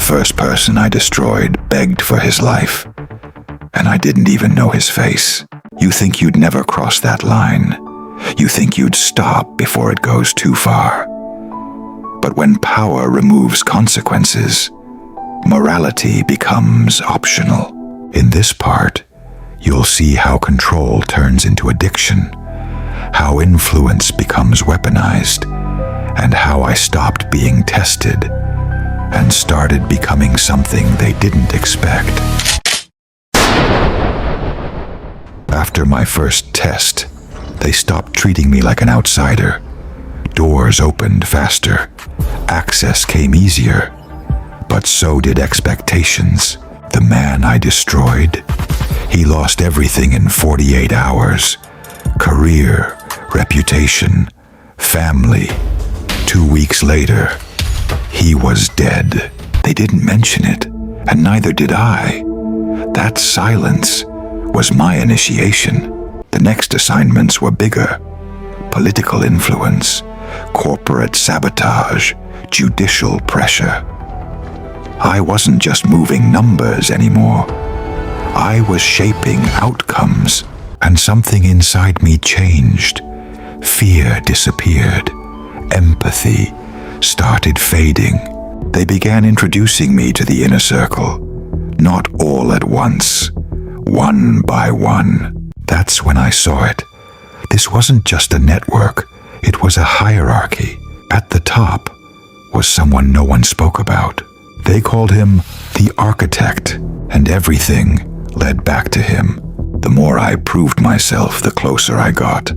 first person I destroyed begged for his life, and I didn't even know his face. You think you'd never cross that line. You think you'd stop before it goes too far. But when power removes consequences, morality becomes optional. In this part, you'll see how control turns into addiction, how influence becomes weaponized, and how I stopped being tested and started becoming something they didn't expect. After my first test, they stopped treating me like an outsider. Doors opened faster, access came easier, but so did expectations. The man I destroyed, he lost everything in 48 hours. Career, reputation, family. 2 weeks later, he was dead. They didn't mention it, and neither did I. That silence was my initiation. The next assignments were bigger. Political influence, corporate sabotage, judicial pressure. I wasn't just moving numbers anymore. I was shaping outcomes, and something inside me changed. Fear disappeared. Empathy started fading. They began introducing me to the inner circle, not all at once, one by one. That's when I saw it. This wasn't just a network, it was a hierarchy. At the top was someone no one spoke about. They called him the architect, and everything led back to him. The more I proved myself, the closer I got.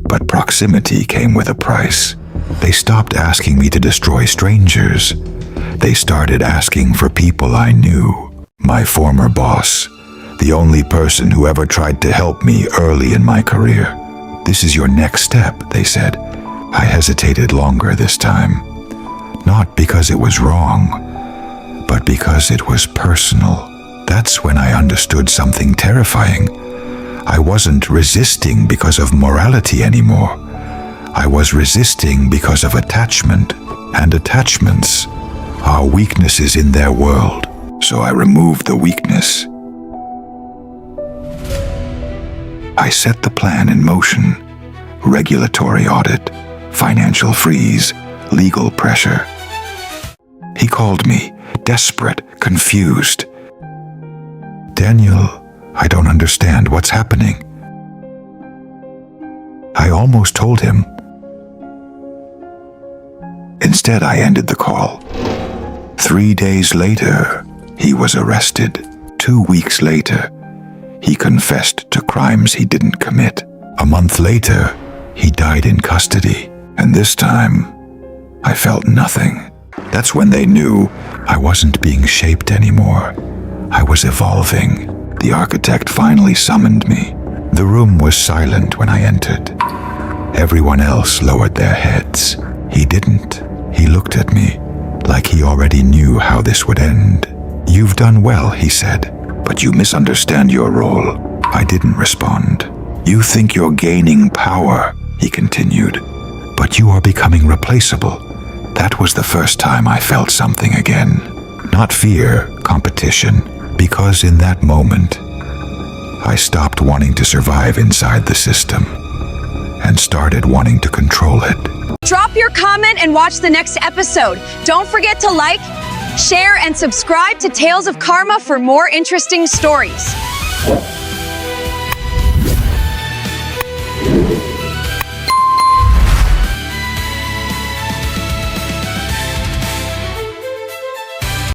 But proximity came with a price. They stopped asking me to destroy strangers. They started asking for people I knew. My former boss, the only person who ever tried to help me early in my career. This is your next step, they said. I hesitated longer this time. Not because it was wrong, but because it was personal. That's when I understood something terrifying. I wasn't resisting because of morality anymore. I was resisting because of attachment, and attachments are weaknesses in their world. So I removed the weakness. I set the plan in motion. Regulatory audit, financial freeze, legal pressure. He called me, desperate, confused. Daniel, I don't understand what's happening. I almost told him. Instead, I ended the call. 3 days later, he was arrested. 2 weeks later, he confessed to crimes he didn't commit. A month later, he died in custody. And this time, I felt nothing. That's when they knew I wasn't being shaped anymore. I was evolving. The architect finally summoned me. The room was silent when I entered. Everyone else lowered their heads. He didn't. He looked at me like he already knew how this would end. You've done well, he said, but you misunderstand your role. I didn't respond. You think you're gaining power, he continued, but you are becoming replaceable. That was the first time I felt something again. Not fear, competition, because in that moment, I stopped wanting to survive inside the system and started wanting to control it. Drop your comment and watch the next episode. Don't forget to like, share, and subscribe to Tales of Karma for more interesting stories.